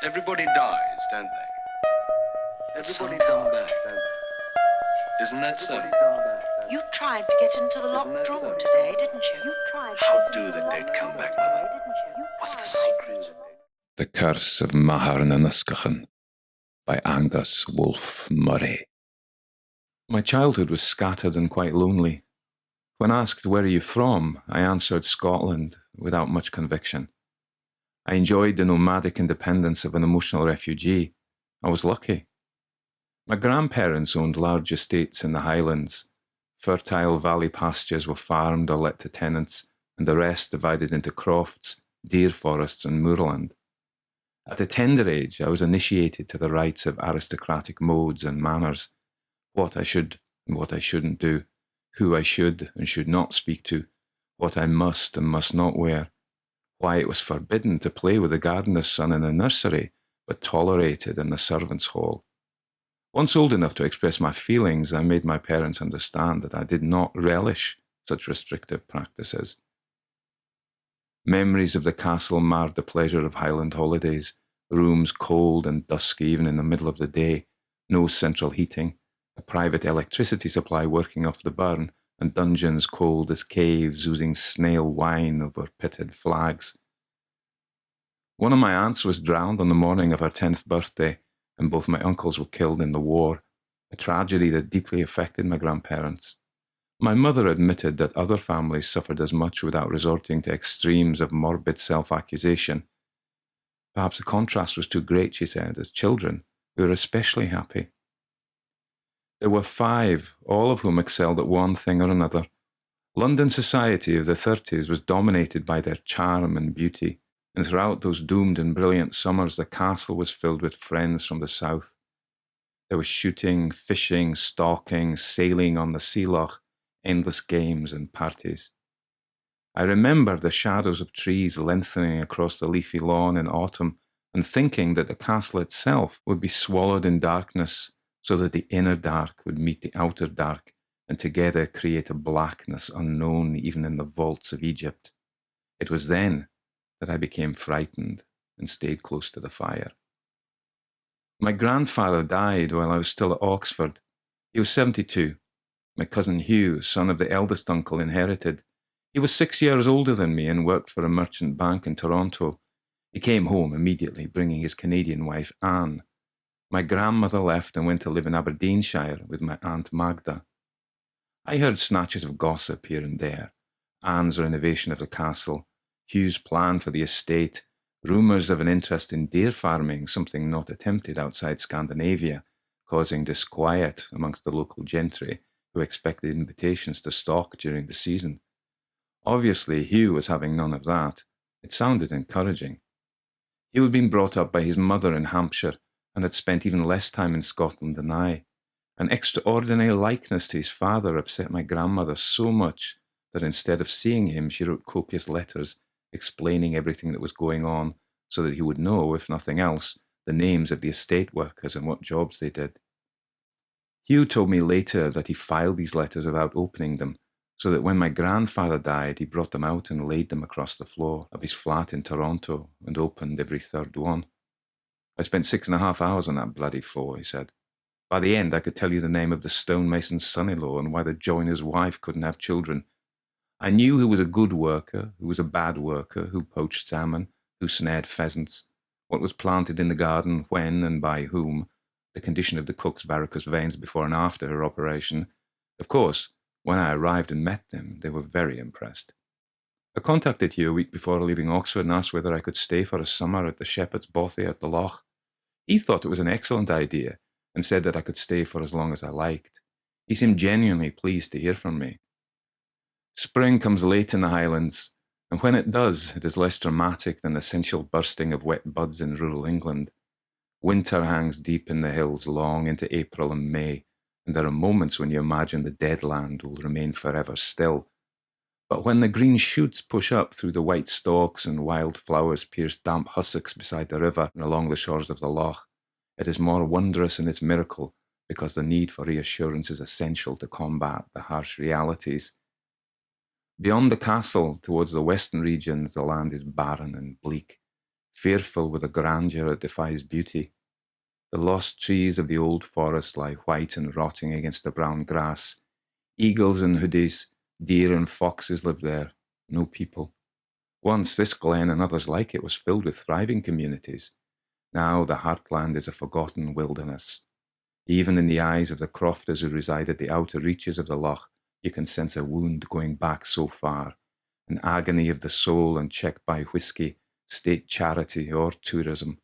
Everybody dies, don't they? Everybody come back, don't they? Isn't that so? You tried to get into the locked room today, didn't you? How do the dead come back, Mother? What's the secret? The Curse of Mathair nan Uisgeachan by Angus, Wolfe, Murray. My childhood was scattered and quite lonely. When asked, "Where are you from?" I answered Scotland without much conviction. I enjoyed the nomadic independence of an emotional refugee. I was lucky. My grandparents owned large estates in the Highlands. Fertile valley pastures were farmed or let to tenants, and the rest divided into crofts, deer forests, and moorland. At a tender age, I was initiated to the rites of aristocratic modes and manners, what I should and what I shouldn't do, who I should and should not speak to, what I must and must not wear, why it was forbidden to play with the gardener's son in the nursery, but tolerated in the servants' hall. Once old enough to express my feelings, I made my parents understand that I did not relish such restrictive practices. Memories of the castle marred the pleasure of Highland holidays, rooms cold and dusky even in the middle of the day, no central heating, a private electricity supply working off the burn, and dungeons cold as caves oozing snail wine over pitted flags. One of my aunts was drowned on the morning of her 10th birthday, and both my uncles were killed in the war, a tragedy that deeply affected my grandparents. My mother admitted that other families suffered as much without resorting to extremes of morbid self-accusation. Perhaps the contrast was too great, she said. As children, we were especially happy. There were 5, all of whom excelled at one thing or another. London society of the 30s was dominated by their charm and beauty, and throughout those doomed and brilliant summers, the castle was filled with friends from the south. There was shooting, fishing, stalking, sailing on the sea loch, endless games and parties. I remember the shadows of trees lengthening across the leafy lawn in autumn, and thinking that the castle itself would be swallowed in darkness, so that the inner dark would meet the outer dark, and together create a blackness unknown even in the vaults of Egypt. It was then that I became frightened and stayed close to the fire. My grandfather died while I was still at Oxford. He was 72. My cousin Hugh, son of the eldest uncle, inherited. He was 6 years older than me and worked for a merchant bank in Toronto. He came home immediately, bringing his Canadian wife, Anne. My grandmother left and went to live in Aberdeenshire with my Aunt Magda. I heard snatches of gossip here and there. Anne's renovation of the castle, Hugh's plan for the estate, rumours of an interest in deer farming, something not attempted outside Scandinavia, causing disquiet amongst the local gentry who expected invitations to stalk during the season. Obviously, Hugh was having none of that. It sounded encouraging. Hugh had been brought up by his mother in Hampshire and had spent even less time in Scotland than I. An extraordinary likeness to his father upset my grandmother so much that instead of seeing him, she wrote copious letters explaining everything that was going on so that he would know, if nothing else, the names of the estate workers and what jobs they did. Hugh told me later that he filed these letters without opening them, so that when my grandfather died, he brought them out and laid them across the floor of his flat in Toronto and opened every third one. "I spent 6.5 hours on that bloody floor," he said. "By the end, I could tell you the name of the stonemason's son-in-law and why the joiner's wife couldn't have children. I knew who was a good worker, who was a bad worker, who poached salmon, who snared pheasants, what was planted in the garden, when and by whom, the condition of the cook's varicose veins before and after her operation. Of course, when I arrived and met them, they were very impressed. I contacted Hugh a week before leaving Oxford and asked whether I could stay for a summer at the shepherd's bothy at the loch. He thought it was an excellent idea and said that I could stay for as long as I liked. He seemed genuinely pleased to hear from me. Spring comes late in the Highlands, and when it does, it is less dramatic than the sensual bursting of wet buds in rural England. Winter hangs deep in the hills long into April and May, and there are moments when you imagine the dead land will remain forever still. But when the green shoots push up through the white stalks and wild flowers pierce damp hussocks beside the river and along the shores of the loch, it is more wondrous in its miracle because the need for reassurance is essential to combat the harsh realities. Beyond the castle, towards the western regions, the land is barren and bleak. fearful with a grandeur that defies beauty. The lost trees of the old forest lie white and rotting against the brown grass. Eagles and hoodies, deer and foxes live there, no people. Once this glen and others like it was filled with thriving communities. Now the heartland is a forgotten wilderness. Even in the eyes of the crofters who reside at the outer reaches of the loch, you can sense a wound going back so far, an agony of the soul unchecked by whisky, state charity, or tourism.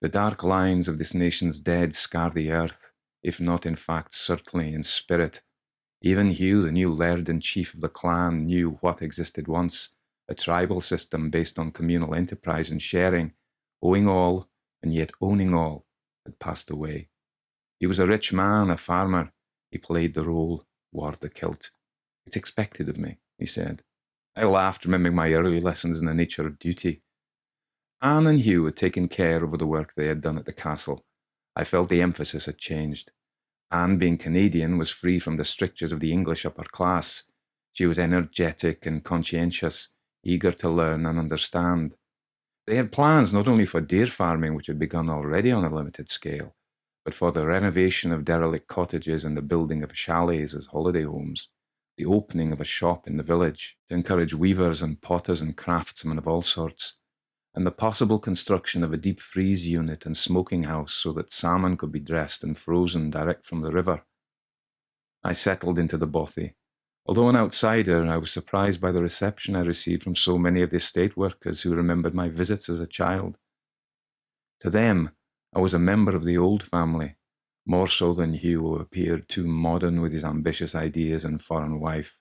The dark lines of this nation's dead scar the earth, if not in fact certainly in spirit. Even Hugh, the new laird and chief of the clan, knew what existed once, a tribal system based on communal enterprise and sharing, owing all and yet owning all, had passed away. He was a rich man, a farmer. He played the role, wore the kilt. It's expected of me, he said. I laughed, remembering my early lessons in the nature of duty. Anne and Hugh had taken care over the work they had done at the castle. I felt the emphasis had changed. Anne, being Canadian, was free from the strictures of the English upper class. She was energetic and conscientious, eager to learn and understand. They had plans not only for deer farming, which had begun already on a limited scale, but for the renovation of derelict cottages and the building of chalets as holiday homes, the opening of a shop in the village to encourage weavers and potters and craftsmen of all sorts, and the possible construction of a deep freeze unit and smoking house so that salmon could be dressed and frozen direct from the river. I settled into the bothy. Although an outsider, I was surprised by the reception I received from so many of the estate workers who remembered my visits as a child. To them, I was a member of the old family, more so than Hugh, who appeared too modern with his ambitious ideas and foreign wife.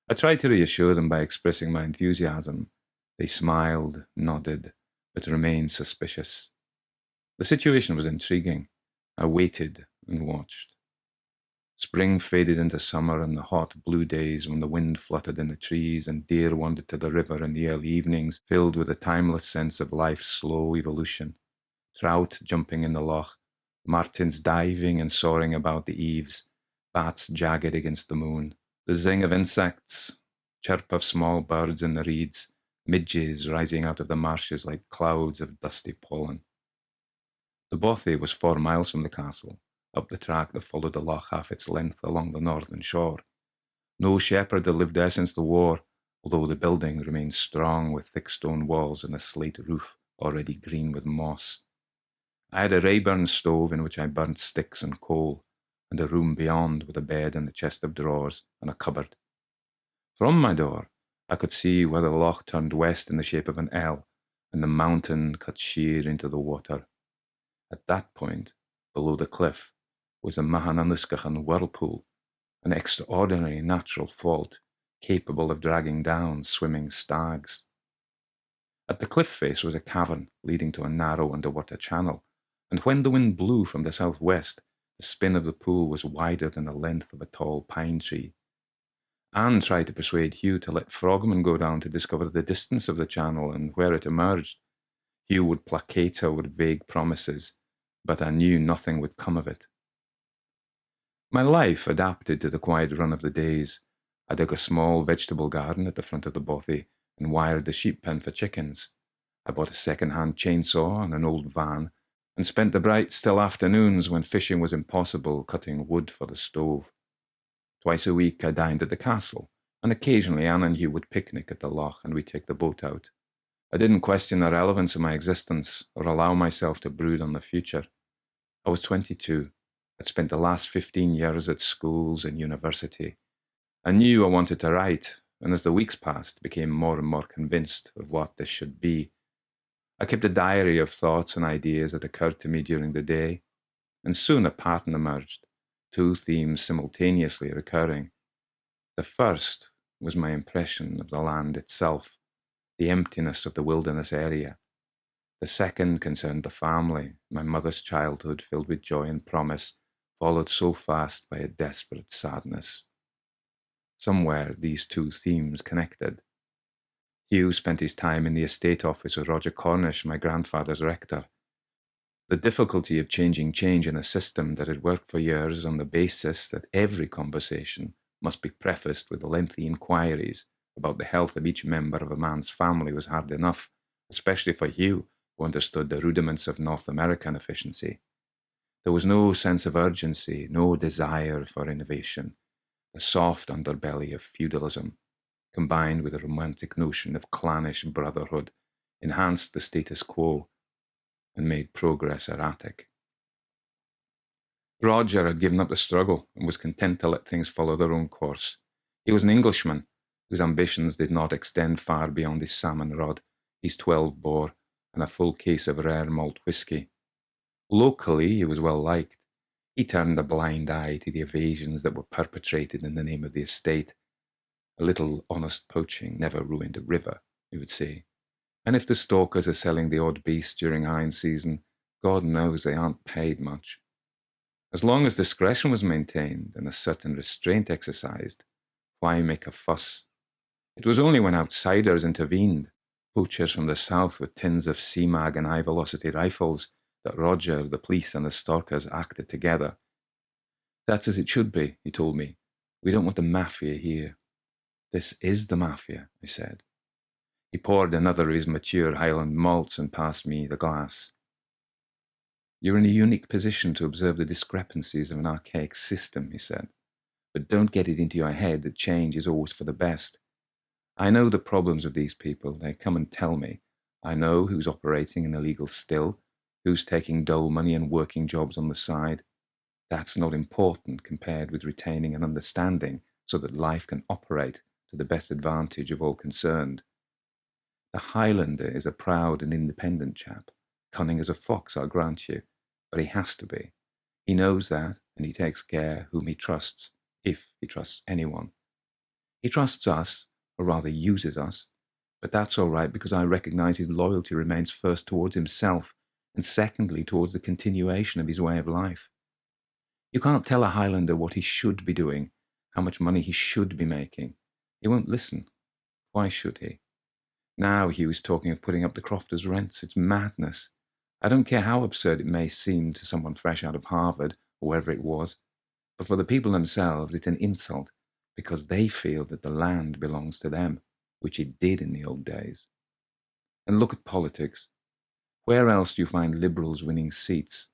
I tried to reassure them by expressing my enthusiasm. They smiled, nodded, but remained suspicious. The situation was intriguing. I waited and watched. Spring faded into summer, and the hot blue days when the wind fluttered in the trees and deer wandered to the river in the early evenings filled with a timeless sense of life's slow evolution. Trout jumping in the loch, martins diving and soaring about the eaves, bats jagged against the moon, the zing of insects, chirp of small birds in the reeds, midges rising out of the marshes like clouds of dusty pollen. The bothy was 4 miles from the castle, up the track that followed the loch half its length along the northern shore. No shepherd had lived there since the war, although the building remained strong with thick stone walls and a slate roof already green with moss. I had a Rayburn stove in which I burnt sticks and coal, and a room beyond with a bed and a chest of drawers and a cupboard. From my door, I could see where the loch turned west in the shape of an L, and the mountain cut sheer into the water. At that point, below the cliff, was the Mathair nan Uisgeachan whirlpool, an extraordinary natural fault capable of dragging down swimming stags. At the cliff face was a cavern leading to a narrow underwater channel, and when the wind blew from the southwest, the spin of the pool was wider than the length of a tall pine tree. Anne tried to persuade Hugh to let frogmen go down to discover the distance of the channel and where it emerged. Hugh would placate her with vague promises, but I knew nothing would come of it. My life adapted to the quiet run of the days. I dug a small vegetable garden at the front of the bothy and wired the sheep pen for chickens. I bought a second-hand chainsaw and an old van, and spent the bright, still afternoons when fishing was impossible cutting wood for the stove. Twice a week I dined at the castle, and occasionally Anne and Hugh would picnic at the loch and we'd take the boat out. I didn't question the relevance of my existence or allow myself to brood on the future. I was 22. I'd spent the last 15 years at schools and university. I knew I wanted to write, and as the weeks passed, became more and more convinced of what this should be. I kept a diary of thoughts and ideas that occurred to me during the day, and soon a pattern emerged, 2 themes simultaneously recurring. The first was my impression of the land itself, the emptiness of the wilderness area. The second concerned the family, my mother's childhood filled with joy and promise, followed so fast by a desperate sadness. Somewhere these 2 themes connected. Hugh spent his time in the estate office with Roger Cornish, my grandfather's rector. The difficulty of changing change in a system that had worked for years on the basis that every conversation must be prefaced with lengthy inquiries about the health of each member of a man's family was hard enough, especially for Hugh, who understood the rudiments of North American efficiency. There was no sense of urgency, no desire for innovation, a soft underbelly of feudalism, combined with a romantic notion of clannish brotherhood, enhanced the status quo and made progress erratic. Roger had given up the struggle and was content to let things follow their own course. He was an Englishman whose ambitions did not extend far beyond his salmon rod, his 12 bore, and a full case of rare malt whisky. Locally, he was well liked. He turned a blind eye to the evasions that were perpetrated in the name of the estate. A little honest poaching never ruined a river, he would say. And if the stalkers are selling the odd beast during hind season, God knows they aren't paid much. As long as discretion was maintained and a certain restraint exercised, why make a fuss? It was only when outsiders intervened, poachers from the south with tins of CMAG and high-velocity rifles, that Roger, the police, and the stalkers acted together. That's as it should be, he told me. We don't want the mafia here. This is the mafia, I said. He poured another of his mature Highland malts and passed me the glass. You're in a unique position to observe the discrepancies of an archaic system, he said. But don't get it into your head that change is always for the best. I know the problems of these people. They come and tell me. I know who's operating in illegal still, who's taking dole money and working jobs on the side. That's not important compared with retaining an understanding so that life can operate to the best advantage of all concerned. The Highlander is a proud and independent chap, cunning as a fox, I'll grant you, but he has to be. He knows that, and he takes care whom he trusts, if he trusts anyone. He trusts us, or rather uses us, but that's all right because I recognize his loyalty remains first towards himself, and secondly towards the continuation of his way of life. You can't tell a Highlander what he should be doing, how much money he should be making. He won't listen. Why should he? Now Hugh is talking of putting up the crofters' rents. It's madness. I don't care how absurd it may seem to someone fresh out of Harvard, or wherever it was, but for the people themselves it's an insult, because they feel that the land belongs to them, which it did in the old days. And look at politics. Where else do you find liberals winning seats?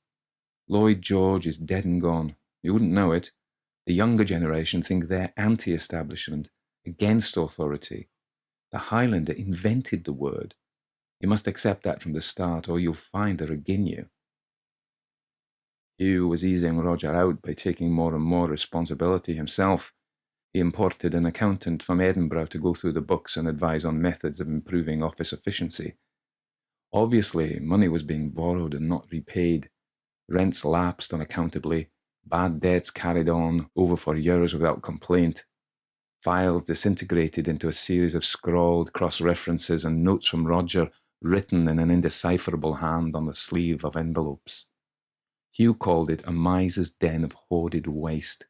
Lloyd George is dead and gone. You wouldn't know it. The younger generation think they're anti-establishment, against authority. The Highlander invented the word. You must accept that from the start, or you'll find they're agin you. Hugh was easing Roger out by taking more and more responsibility himself. He imported an accountant from Edinburgh to go through the books and advise on methods of improving office efficiency. Obviously, money was being borrowed and not repaid. Rents lapsed unaccountably. Bad debts carried on over for years without complaint. Files disintegrated into a series of scrawled cross-references and notes from Roger written in an indecipherable hand on the sleeve of envelopes. Hugh called it a miser's den of hoarded waste.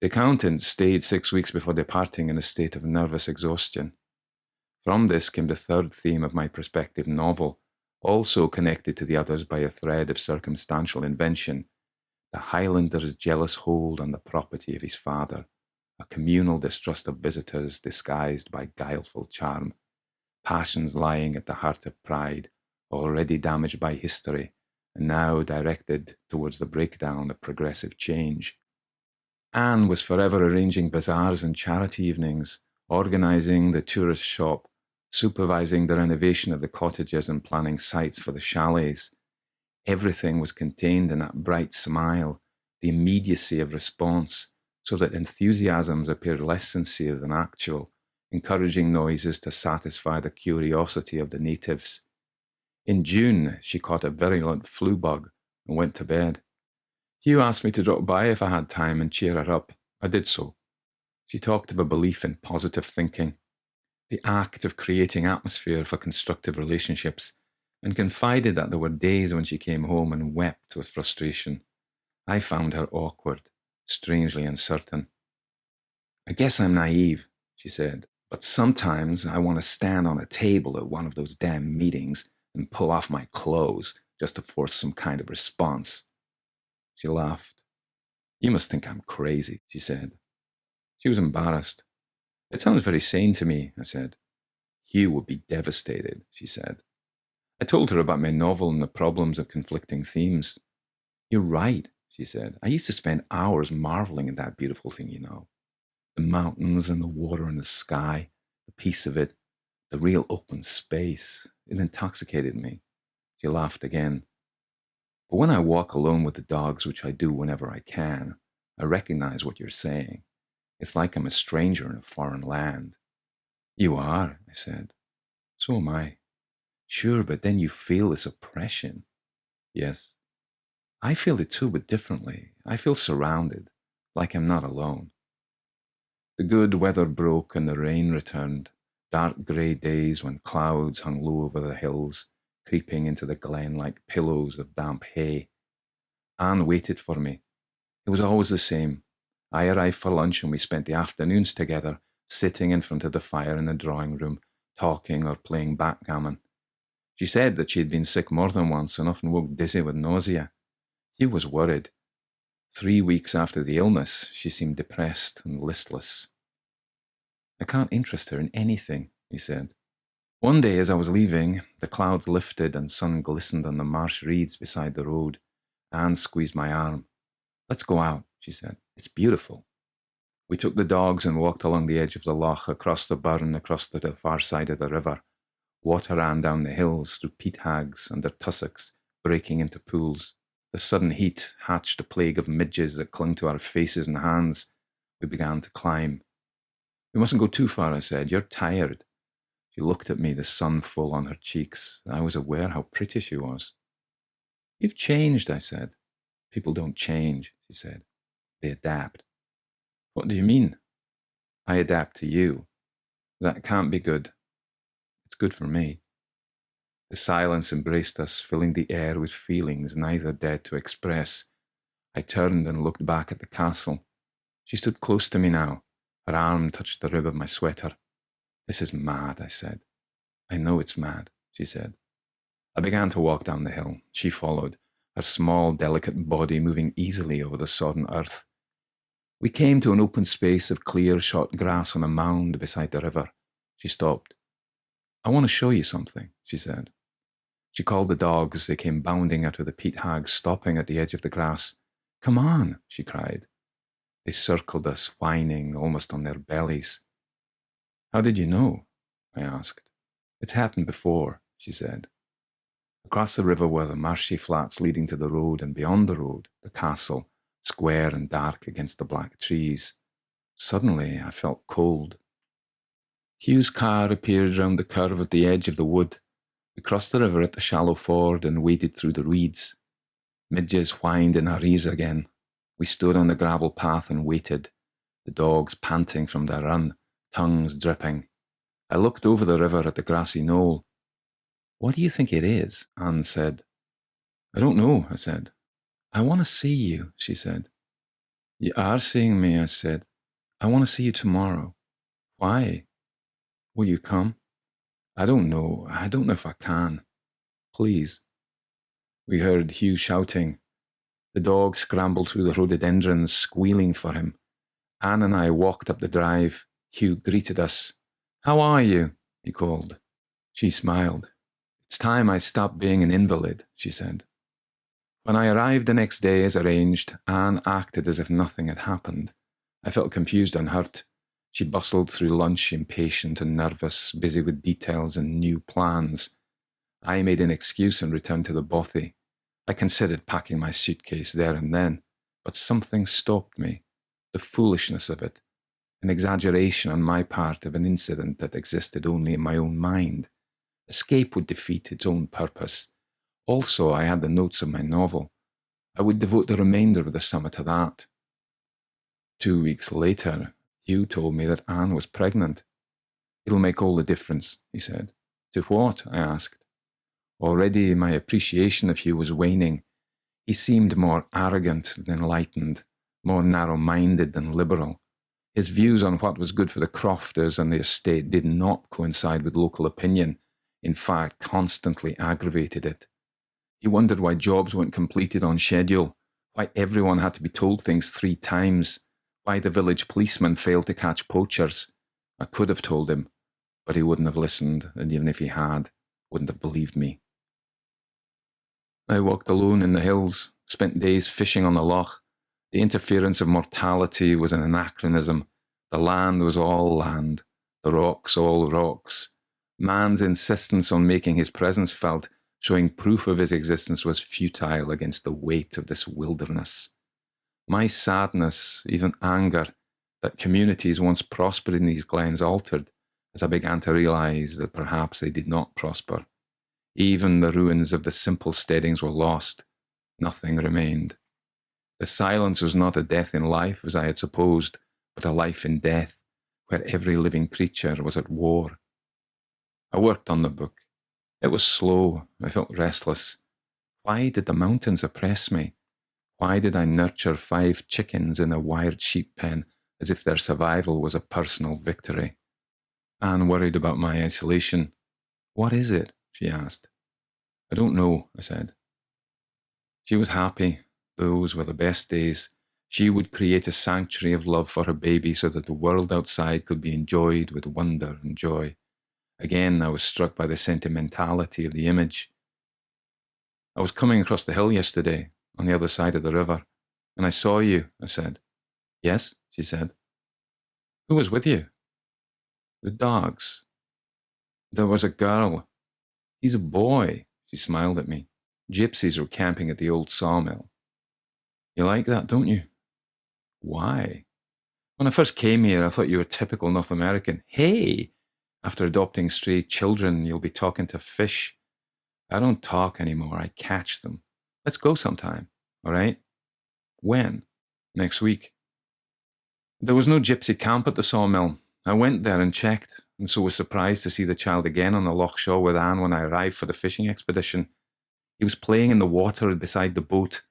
The accountant stayed 6 weeks before departing in a state of nervous exhaustion. From this came the third theme of my prospective novel, also connected to the others by a thread of circumstantial invention, the Highlander's jealous hold on the property of his father, a communal distrust of visitors disguised by guileful charm, passions lying at the heart of pride, already damaged by history, and now directed towards the breakdown of progressive change. Anne was forever arranging bazaars and charity evenings, organising the tourist shop, supervising the renovation of the cottages and planning sites for the chalets. Everything was contained in that bright smile, the immediacy of response, so that enthusiasms appeared less sincere than actual, encouraging noises to satisfy the curiosity of the natives. In June, she caught a virulent flu bug and went to bed. Hugh asked me to drop by if I had time and cheer her up. I did so. She talked of a belief in positive thinking, the act of creating atmosphere for constructive relationships, and confided that there were days when she came home and wept with frustration. I found her awkward, strangely uncertain. I guess I'm naive, she said, but sometimes I want to stand on a table at one of those damn meetings and pull off my clothes just to force some kind of response. She laughed. You must think I'm crazy, she said. She was embarrassed. It sounds very sane to me, I said. Hugh would be devastated, she said. I told her about my novel and the problems of conflicting themes. You're right, she said. I used to spend hours marveling at that beautiful thing, you know. The mountains and the water and the sky, the peace of it, the real open space. It intoxicated me. She laughed again. But when I walk alone with the dogs, which I do whenever I can, I recognize what you're saying. It's like I'm a stranger in a foreign land. You are, I said. So am I. Sure, but then you feel this oppression. Yes. I feel it too, but differently. I feel surrounded, like I'm not alone. The good weather broke and the rain returned. Dark grey days when clouds hung low over the hills, creeping into the glen like pillows of damp hay. Anne waited for me. It was always the same. I arrived for lunch and we spent the afternoons together, sitting in front of the fire in the drawing room, talking or playing backgammon. She said that she had been sick more than once and often woke dizzy with nausea. Hugh was worried. 3 weeks after the illness, she seemed depressed and listless. I can't interest her in anything, he said. One day as I was leaving, the clouds lifted and sun glistened on the marsh reeds beside the road. Anne squeezed my arm. Let's go out, she said. It's beautiful. We took the dogs and walked along the edge of the loch, across the burn, across to the far side of the river. Water ran down the hills through peat hags and their tussocks, breaking into pools. The sudden heat hatched a plague of midges that clung to our faces and hands. We began to climb. We mustn't go too far, I said. You're tired. She looked at me, the sun full on her cheeks. I was aware how pretty she was. You've changed, I said. People don't change, she said. They adapt. What do you mean? I adapt to you. That can't be good. It's good for me. The silence embraced us, filling the air with feelings neither dared to express. I turned and looked back at the castle. She stood close to me now. Her arm touched the rib of my sweater. This is mad, I said. I know it's mad, she said. I began to walk down the hill. She followed, her small, delicate body moving easily over the sodden earth. We came to an open space of clear, short grass on a mound beside the river. She stopped. I want to show you something, she said. She called the dogs. They came bounding out of the peat hags, stopping at the edge of the grass. Come on, she cried. They circled us, whining, almost on their bellies. How did you know? I asked. It's happened before, she said. Across the river were the marshy flats leading to the road, and beyond the road, the castle, square and dark against the black trees. Suddenly, I felt cold. Hugh's car appeared round the curve at the edge of the wood. We crossed the river at the shallow ford and waded through the reeds. Midges whined in our ears again. We stood on the gravel path and waited, the dogs panting from their run, tongues dripping. I looked over the river at the grassy knoll. What do you think it is? Anne said. I don't know, I said. I want to see you, she said. You are seeing me, I said. I want to see you tomorrow. Why? Will you come? I don't know. I don't know if I can. Please. We heard Hugh shouting. The dog scrambled through the rhododendrons, squealing for him. Anne and I walked up the drive. Hugh greeted us. How are you? He called. She smiled. It's time I stopped being an invalid, she said. When I arrived the next day as arranged, Anne acted as if nothing had happened. I felt confused and hurt. She bustled through lunch, impatient and nervous, busy with details and new plans. I made an excuse and returned to the bothy. I considered packing my suitcase there and then, but something stopped me. The foolishness of it. An exaggeration on my part of an incident that existed only in my own mind. Escape would defeat its own purpose. Also, I had the notes of my novel. I would devote the remainder of the summer to that. 2 weeks later, Hugh told me that Anne was pregnant. It'll make all the difference, he said. To what? I asked. Already my appreciation of Hugh was waning. He seemed more arrogant than enlightened, more narrow-minded than liberal. His views on what was good for the crofters and the estate did not coincide with local opinion, in fact, constantly aggravated it. He wondered why jobs weren't completed on schedule, why everyone had to be told things 3 times, why the village policeman failed to catch poachers. I could have told him. But he wouldn't have listened, and even if he had, wouldn't have believed me. I walked alone in the hills, spent days fishing on the loch. The interference of mortality was an anachronism. The land was all land, the rocks all rocks. Man's insistence on making his presence felt, showing proof of his existence, was futile against the weight of this wilderness. My sadness, even anger, that communities once prospered in these glens altered as I began to realise that perhaps they did not prosper. Even the ruins of the simple steadings were lost. Nothing remained. The silence was not a death in life, as I had supposed, but a life in death, where every living creature was at war. I worked on the book. It was slow. I felt restless. Why did the mountains oppress me? Why did I nurture 5 chickens in a wired sheep pen as if their survival was a personal victory? Anne worried about my isolation. "What is it?" she asked. "I don't know," I said. She was happy. Those were the best days. She would create a sanctuary of love for her baby so that the world outside could be enjoyed with wonder and joy. Again, I was struck by the sentimentality of the image. "I was coming across the hill yesterday, on the other side of the river, and I saw you," I said. "Yes," she said. "Who was with you?" "The dogs. There was a girl." "He's a boy," she smiled at me. "Gypsies were camping at the old sawmill." "You like that, don't you?" "Why?" "When I first came here, I thought you were typical North American. Hey! After adopting stray children, you'll be talking to fish." "I don't talk anymore, I catch them. Let's go sometime, all right?" "When?" "Next week." There was no gypsy camp at the sawmill. I went there and checked, and so was surprised to see the child again on the loch shore with Anne when I arrived for the fishing expedition. He was playing in the water beside the boat.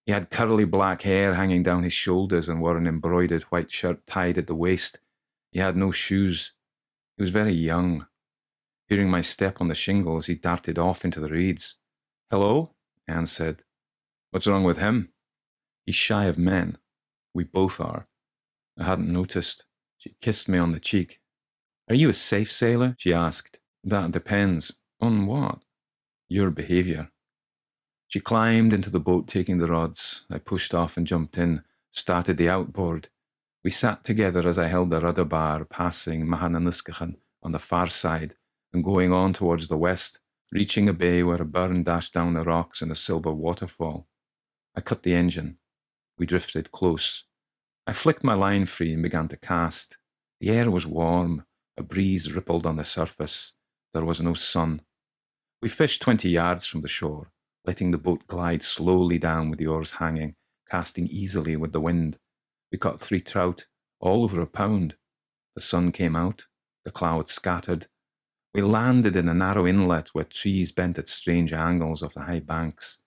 He had curly black hair hanging down his shoulders and wore an embroidered white shirt tied at the waist. He had no shoes. He was very young. Hearing my step on the shingles, he darted off into the reeds. "Hello?" Anne said. "What's wrong with him?" "He's shy of men. We both are." I hadn't noticed. She kissed me on the cheek. "Are you a safe sailor?" she asked. "That depends." "On what?" "Your behaviour." She climbed into the boat, taking the rods. I pushed off and jumped in, started the outboard. We sat together as I held the rudder bar, passing Mathair nan Uisgeachan on the far side and going on towards the west, reaching a bay where a burn dashed down the rocks in a silver waterfall. I cut the engine. We drifted close. I flicked my line free and began to cast. The air was warm. A breeze rippled on the surface. There was no sun. We fished 20 yards from the shore, letting the boat glide slowly down with the oars hanging, casting easily with the wind. We caught 3 trout, all over a pound. The sun came out. The clouds scattered. We landed in a narrow inlet where trees bent at strange angles off the high banks.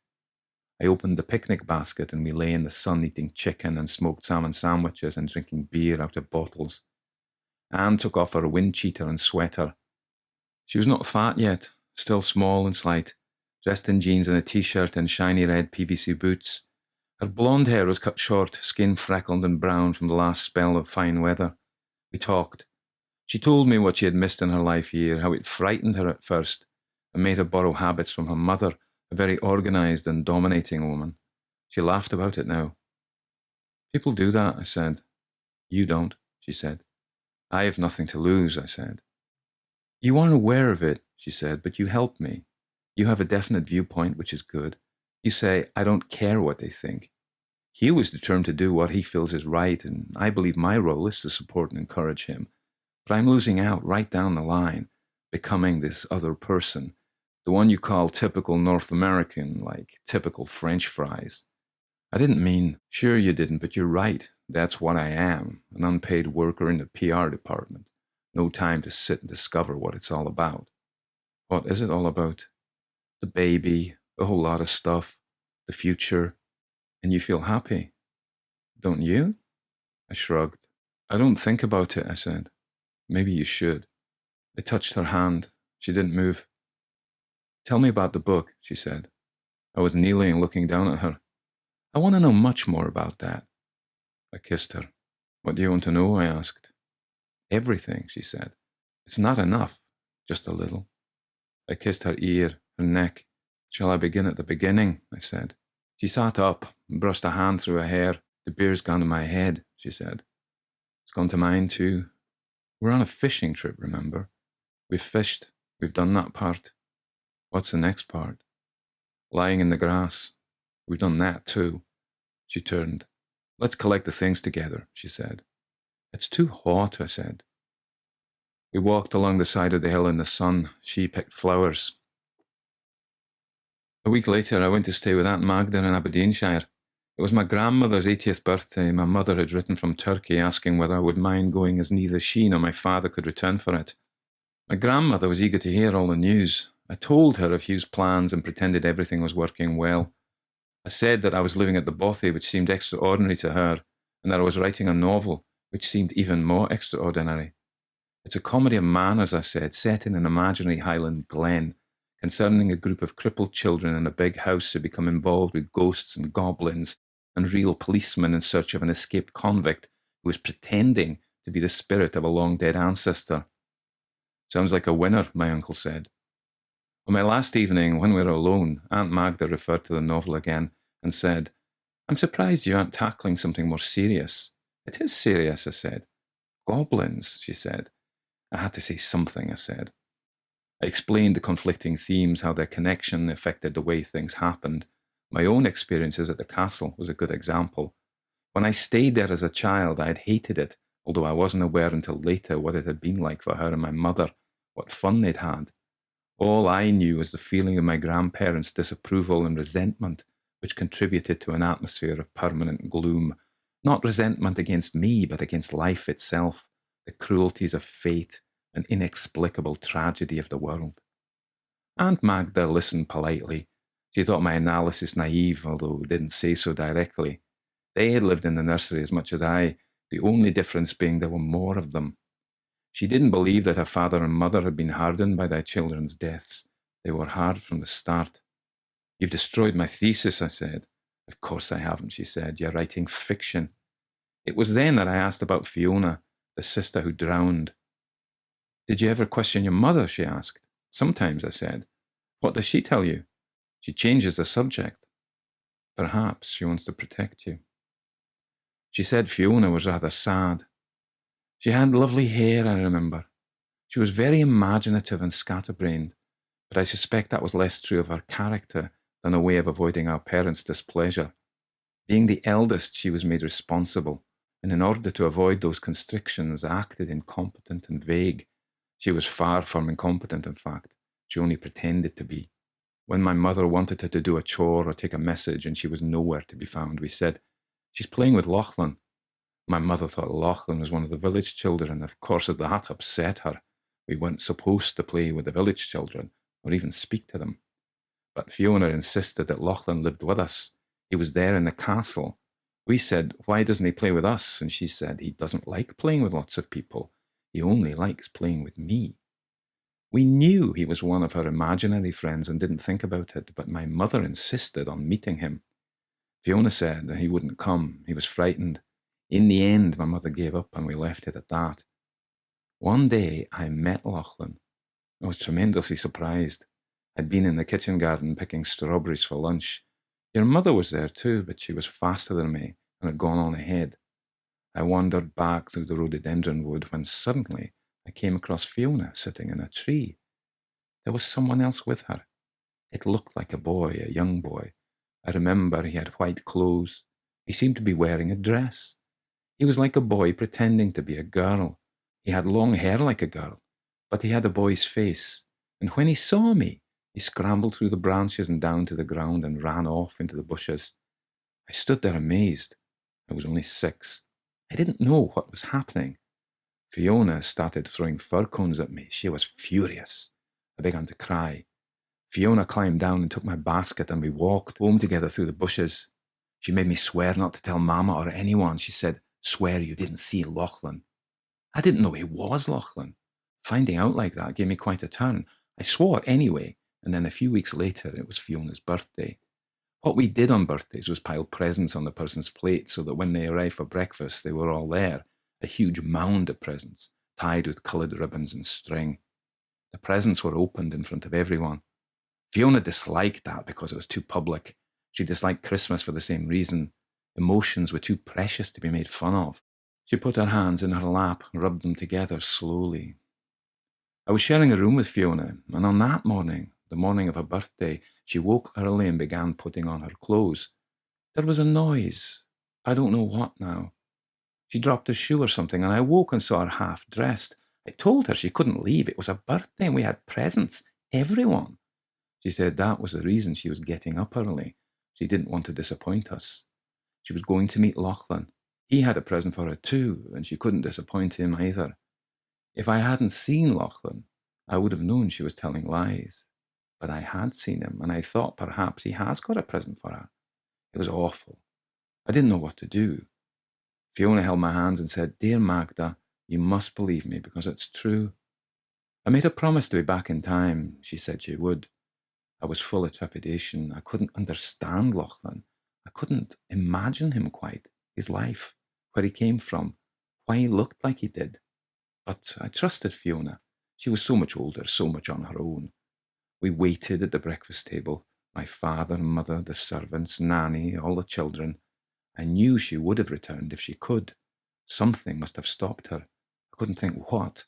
I opened the picnic basket and we lay in the sun eating chicken and smoked salmon sandwiches and drinking beer out of bottles. Anne took off her wind cheater and sweater. She was not fat yet, still small and slight, dressed in jeans and a t-shirt and shiny red PVC boots. Her blonde hair was cut short, skin freckled and brown from the last spell of fine weather. We talked. She told me what she had missed in her life here, how it frightened her at first and made her borrow habits from her mother, a very organised and dominating woman. She laughed about it now. "People do that," I said. "You don't," she said. "I have nothing to lose," I said. "You are aware of it," she said, "but you help me. You have a definite viewpoint, which is good. You say, I don't care what they think. Hugh is determined to do what he feels is right, and I believe my role is to support and encourage him. But I'm losing out right down the line, becoming this other person, the one you call typical North American, like typical French fries. I didn't mean, sure you didn't, but you're right. That's what I am, an unpaid worker in the PR department. No time to sit and discover what it's all about." "What is it all about?" "The baby, a whole lot of stuff, the future. And you feel happy. Don't you?" I shrugged. "I don't think about it," I said. "Maybe you should." I touched her hand. She didn't move. "Tell me about the book," she said. I was kneeling, looking down at her. "I want to know much more about that." I kissed her. "What do you want to know?" I asked. "Everything," she said. It's not enough, just a little. I kissed her ear, her neck. Shall I begin at the beginning? I said. She sat up and brushed a hand through her hair. The beer's gone to my head, she said. It's gone to mine too. We're on a fishing trip, remember? We've fished. We've done that part. What's the next part? Lying in the grass. We've done that too. She turned. Let's collect the things together, she said. It's too hot, I said. We walked along the side of the hill in the sun. She picked flowers. A week later, I went to stay with Aunt Magda in Aberdeenshire. It was my grandmother's 80th birthday. My mother had written from Turkey asking whether I would mind going, as neither she nor my father could return for it. My grandmother was eager to hear all the news. I told her of Hugh's plans and pretended everything was working well. I said that I was living at the bothy, which seemed extraordinary to her, and that I was writing a novel, which seemed even more extraordinary. It's a comedy of manners, I said, set in an imaginary Highland glen, concerning a group of crippled children in a big house who become involved with ghosts and goblins and real policemen in search of an escaped convict who is pretending to be the spirit of a long-dead ancestor. Sounds like a winner, my uncle said. On my last evening, when we were alone, Aunt Magda referred to the novel again and said, I'm surprised you aren't tackling something more serious. It is serious, I said. Goblins, she said. I had to say something, I said. I explained the conflicting themes, how their connection affected the way things happened. My own experiences at the castle was a good example. When I stayed there as a child, I had hated it, although I wasn't aware until later what it had been like for her and my mother, what fun they'd had. All I knew was the feeling of my grandparents' disapproval and resentment, which contributed to an atmosphere of permanent gloom. Not resentment against me, but against life itself, the cruelties of fate, an inexplicable tragedy of the world. Aunt Magda listened politely. She thought my analysis naive, although didn't say so directly. They had lived in the nursery as much as I, the only difference being there were more of them. She didn't believe that her father and mother had been hardened by their children's deaths. They were hard from the start. You've destroyed my thesis, I said. Of course I haven't, she said. You're writing fiction. It was then that I asked about Fiona, the sister who drowned. Did you ever question your mother, she asked. Sometimes, I said. What does she tell you? She changes the subject. Perhaps she wants to protect you. She said Fiona was rather sad. She had lovely hair, I remember. She was very imaginative and scatterbrained, but I suspect that was less true of her character than a way of avoiding our parents' displeasure. Being the eldest, she was made responsible, and in order to avoid those constrictions, acted incompetent and vague. She was far from incompetent, in fact. She only pretended to be. When my mother wanted her to do a chore or take a message and she was nowhere to be found, we said, she's playing with Lachlan. My mother thought Lachlan was one of the village children, and of course that upset her. We weren't supposed to play with the village children, or even speak to them. But Fiona insisted that Lachlan lived with us. He was there in the castle. We said, why doesn't he play with us? And she said, he doesn't like playing with lots of people. He only likes playing with me. We knew he was one of her imaginary friends and didn't think about it, but my mother insisted on meeting him. Fiona said that he wouldn't come. He was frightened. In the end, my mother gave up and we left it at that. One day, I met Lachlan. I was tremendously surprised. I'd been in the kitchen garden picking strawberries for lunch. Your mother was there too, but she was faster than me and had gone on ahead. I wandered back through the rhododendron wood when suddenly I came across Fiona sitting in a tree. There was someone else with her. It looked like a boy, a young boy. I remember he had white clothes. He seemed to be wearing a dress. He was like a boy pretending to be a girl. He had long hair like a girl, but he had a boy's face. And when he saw me, he scrambled through the branches and down to the ground and ran off into the bushes. I stood there amazed. I was only 6. I didn't know what was happening. Fiona started throwing fir cones at me. She was furious. I began to cry. Fiona climbed down and took my basket, and we walked home together through the bushes. She made me swear not to tell Mama or anyone. She said, swear you didn't see Lachlan. I didn't know he was Lachlan. Finding out like that gave me quite a turn. I swore anyway, and then a few weeks later it was Fiona's birthday. What we did on birthdays was pile presents on the person's plate so that when they arrived for breakfast they were all there, a huge mound of presents, tied with coloured ribbons and string. The presents were opened in front of everyone. Fiona disliked that because it was too public. She disliked Christmas for the same reason. Emotions were too precious to be made fun of. She put her hands in her lap and rubbed them together slowly. I was sharing a room with Fiona, and on that morning, the morning of her birthday, she woke early and began putting on her clothes. There was a noise. I don't know what now. She dropped a shoe or something, and I woke and saw her half-dressed. I told her she couldn't leave. It was her birthday, and we had presents. Everyone. She said that was the reason she was getting up early. She didn't want to disappoint us. She was going to meet Lachlan. He had a present for her too, and she couldn't disappoint him either. If I hadn't seen Lachlan, I would have known she was telling lies. But I had seen him, and I thought perhaps he has got a present for her. It was awful. I didn't know what to do. Fiona held my hands and said, "Dear Magda, you must believe me because it's true." I made a promise to be back in time. She said she would. I was full of trepidation. I couldn't understand Lachlan. I couldn't imagine him quite, his life, where he came from, why he looked like he did. But I trusted Fiona. She was so much older, so much on her own. We waited at the breakfast table. My father, mother, the servants, Nanny, all the children. I knew she would have returned if she could. Something must have stopped her. I couldn't think what.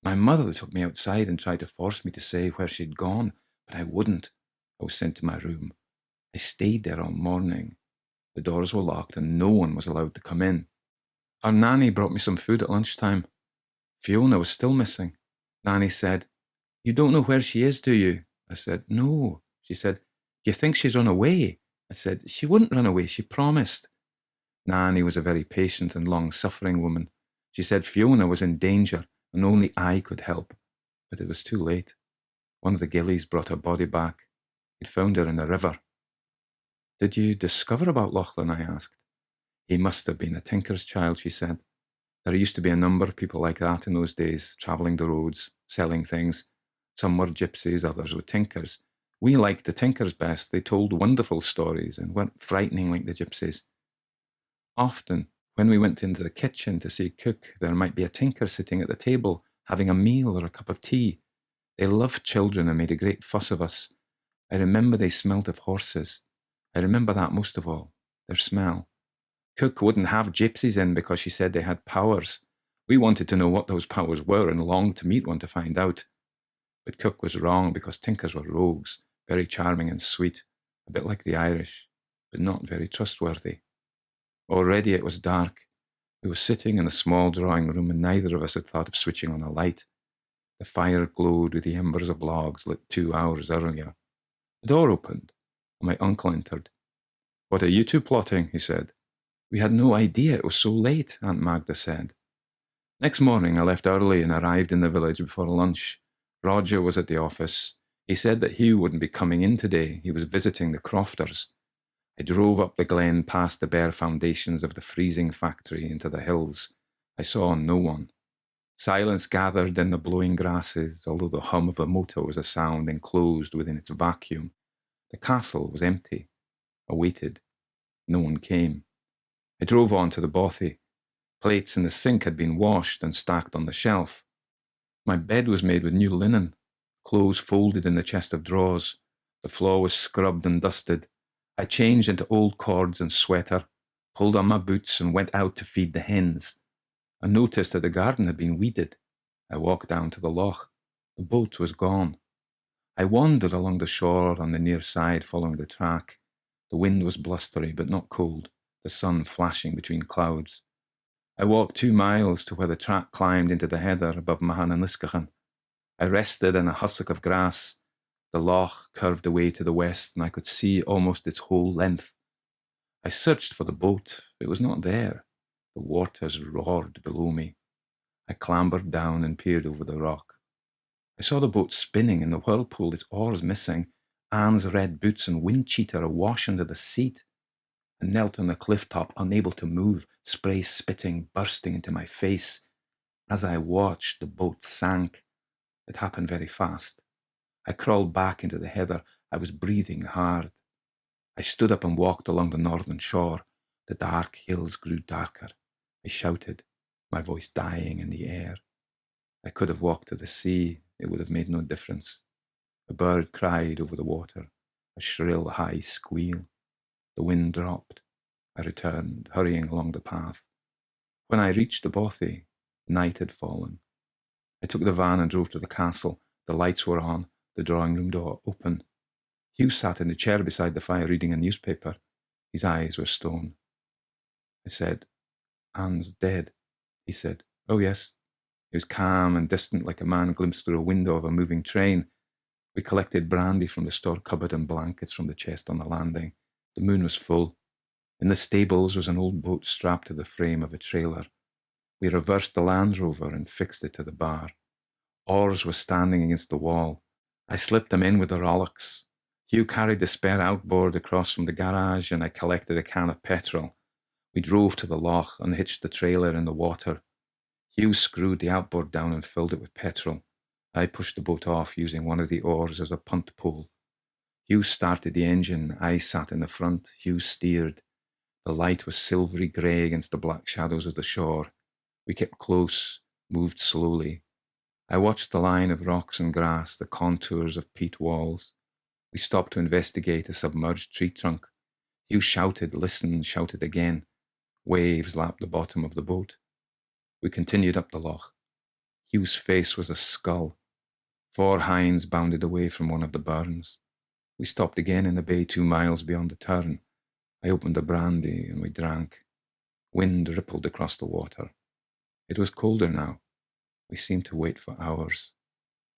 My mother took me outside and tried to force me to say where she'd gone, but I wouldn't. I was sent to my room. I stayed there all morning. The doors were locked and no one was allowed to come in. Our Nanny brought me some food at lunchtime. Fiona was still missing. Nanny said, "You don't know where she is, do you?" I said, "No." She said, "Do you think she's run away?" I said, "She wouldn't run away, she promised." Nanny was a very patient and long-suffering woman. She said Fiona was in danger and only I could help. But it was too late. One of the gillies brought her body back. He'd found her in a river. "Did you discover about Lachlan?" I asked. "He must have been a tinker's child," she said. There used to be a number of people like that in those days, travelling the roads, selling things. Some were gypsies, others were tinkers. We liked the tinkers best. They told wonderful stories and weren't frightening like the gypsies. Often, when we went into the kitchen to see cook, there might be a tinker sitting at the table, having a meal or a cup of tea. They loved children and made a great fuss of us. I remember they smelt of horses. I remember that most of all, their smell. Cook wouldn't have gypsies in because she said they had powers. We wanted to know what those powers were and longed to meet one to find out. But Cook was wrong because tinkers were rogues, very charming and sweet, a bit like the Irish, but not very trustworthy. Already it was dark. We were sitting in a small drawing room and neither of us had thought of switching on a light. The fire glowed with the embers of logs lit 2 hours earlier. The door opened and my uncle entered. "What are you two plotting?" he said. "We had no idea it was so late," Aunt Magda said. Next morning I left early and arrived in the village before lunch. Roger was at the office. He said that Hugh wouldn't be coming in today. He was visiting the Crofters. I drove up the glen past the bare foundations of the freezing factory into the hills. I saw no one. Silence gathered in the blowing grasses, although the hum of a motor was a sound enclosed within its vacuum. The castle was empty. I waited. No one came. I drove on to the bothy. Plates in the sink had been washed and stacked on the shelf. My bed was made with new linen, clothes folded in the chest of drawers. The floor was scrubbed and dusted. I changed into old cords and sweater, pulled on my boots and went out to feed the hens. I noticed that the garden had been weeded. I walked down to the loch. The boat was gone. I wandered along the shore on the near side following the track. The wind was blustery but not cold, the sun flashing between clouds. I walked 2 miles to where the track climbed into the heather above Mathair nan Uisgeachan. I rested in a hassock of grass. The loch curved away to the west and I could see almost its whole length. I searched for the boat. It was not there. The waters roared below me. I clambered down and peered over the rock. I saw the boat spinning in the whirlpool, its oars missing, Anne's red boots and wind cheater awash under the seat. I knelt on the cliff top, unable to move, spray spitting, bursting into my face. As I watched, the boat sank. It happened very fast. I crawled back into the heather. I was breathing hard. I stood up and walked along the northern shore. The dark hills grew darker. I shouted, my voice dying in the air. could have walked to the sea. It would have made no difference. A bird cried over the water, a shrill, high squeal. The wind dropped. I returned, hurrying along the path. When I reached the bothy, night had fallen. I took the van and drove to the castle. The lights were on, the drawing-room door open. Hugh sat in the chair beside the fire reading a newspaper. His eyes were stone. I said, "Anne's dead." He said, "Oh, yes." He was calm and distant, like a man glimpsed through a window of a moving train. We collected brandy from the store cupboard and blankets from the chest on the landing. The moon was full. In the stables was an old boat strapped to the frame of a trailer. We reversed the Land Rover and fixed it to the bar. Oars were standing against the wall. I slipped them in with the rowlocks. Hugh carried the spare outboard across from the garage, and I collected a can of petrol. We drove to the loch, unhitched the trailer in the water. Hugh screwed the outboard down and filled it with petrol. I pushed the boat off, using one of the oars as a punt pole. Hugh started the engine. I sat in the front. Hugh steered. The light was silvery grey against the black shadows of the shore. We kept close, moved slowly. I watched the line of rocks and grass, the contours of peat walls. We stopped to investigate a submerged tree trunk. Hugh shouted, listened, shouted again. Waves lapped the bottom of the boat. We continued up the loch. Hugh's face was a skull. 4 hinds bounded away from one of the burns. We stopped again in a bay 2 miles beyond the turn. I opened the brandy and we drank. Wind rippled across the water. It was colder now. We seemed to wait for hours.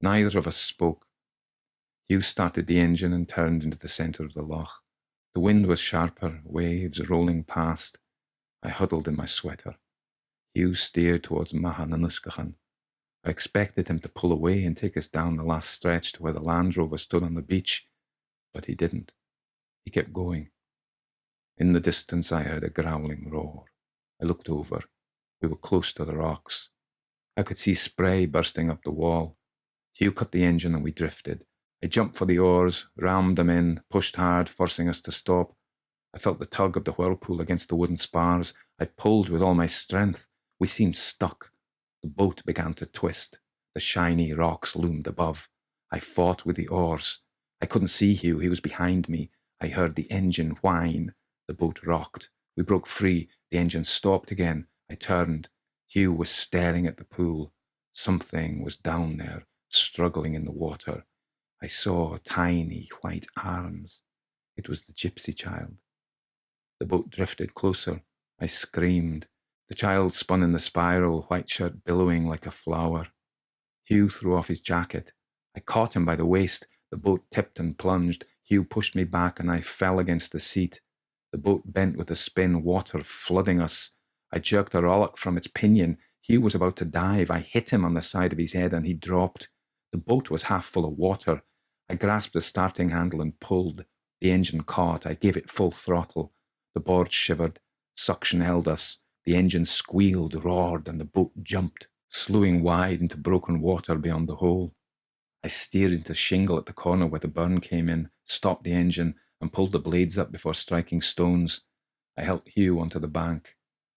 Neither of us spoke. Hugh started the engine and turned into the centre of the loch. The wind was sharper, waves rolling past. I huddled in my sweater. Hugh steered towards Mathair nan Uisgeachan. I expected him to pull away and take us down the last stretch to where the Land Rover stood on the beach, but he didn't. He kept going. In the distance I heard a growling roar. I looked over. We were close to the rocks. I could see spray bursting up the wall. Hugh cut the engine and we drifted. I jumped for the oars, rammed them in, pushed hard, forcing us to stop. I felt the tug of the whirlpool against the wooden spars. I pulled with all my strength. We seemed stuck. The boat began to twist. The shiny rocks loomed above. I fought with the oars. I couldn't see Hugh. He was behind me. I heard the engine whine. The boat rocked. We broke free. The engine stopped again. I turned. Hugh was staring at the pool. Something was down there, struggling in the water. I saw tiny white arms. It was the gypsy child. The boat drifted closer. I screamed. The child spun in the spiral, white shirt billowing like a flower. Hugh threw off his jacket. I caught him by the waist. The boat tipped and plunged. Hugh pushed me back and I fell against the seat. The boat bent with a spin, water flooding us. I jerked a rollock from its pinion. Hugh was about to dive. I hit him on the side of his head and he dropped. The boat was half full of water. I grasped the starting handle and pulled. The engine caught. I gave it full throttle. The board shivered. Suction held us. The engine squealed, roared, and the boat jumped, slewing wide into broken water beyond the hole. I steered into shingle at the corner where the burn came in, stopped the engine, and pulled the blades up before striking stones. I helped Hugh onto the bank.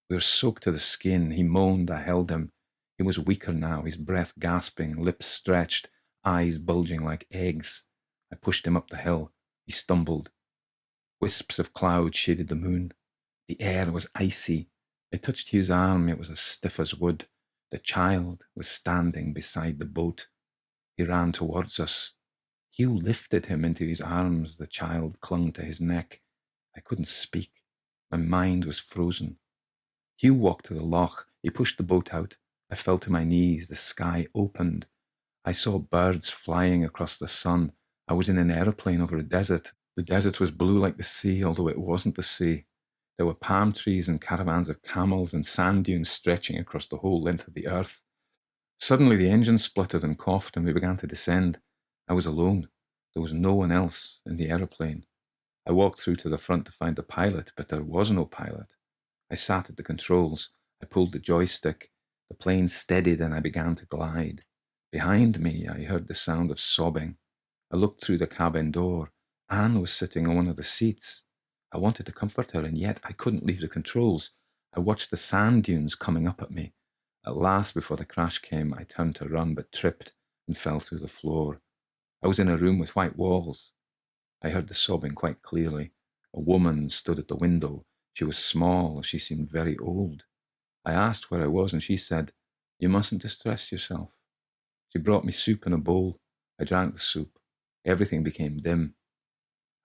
We were soaked to the skin. He moaned. I held him. He was weaker now, his breath gasping, lips stretched, eyes bulging like eggs. I pushed him up the hill. He stumbled. Wisps of cloud shaded the moon. The air was icy. I touched Hugh's arm. It was as stiff as wood. The child was standing beside the boat. He ran towards us. Hugh lifted him into his arms. The child clung to his neck. I couldn't speak. My mind was frozen. Hugh walked to the loch. He pushed the boat out. I fell to my knees. The sky opened. I saw birds flying across the sun. I was in an aeroplane over a desert. The desert was blue like the sea, although it wasn't the sea. There were palm trees and caravans of camels and sand dunes stretching across the whole length of the earth. Suddenly the engine spluttered and coughed and we began to descend. I was alone. There was no one else in the aeroplane. I walked through to the front to find the pilot, but there was no pilot. I sat at the controls. I pulled the joystick. The plane steadied and I began to glide. Behind me, I heard the sound of sobbing. I looked through the cabin door. Anne was sitting on one of the seats. I wanted to comfort her, and yet I couldn't leave the controls. I watched the sand dunes coming up at me. At last, before the crash came, I turned to run, but tripped and fell through the floor. I was in a room with white walls. I heard the sobbing quite clearly. A woman stood at the window. She was small. She seemed very old. I asked where I was, and she said, "You mustn't distress yourself." She brought me soup in a bowl. I drank the soup. Everything became dim.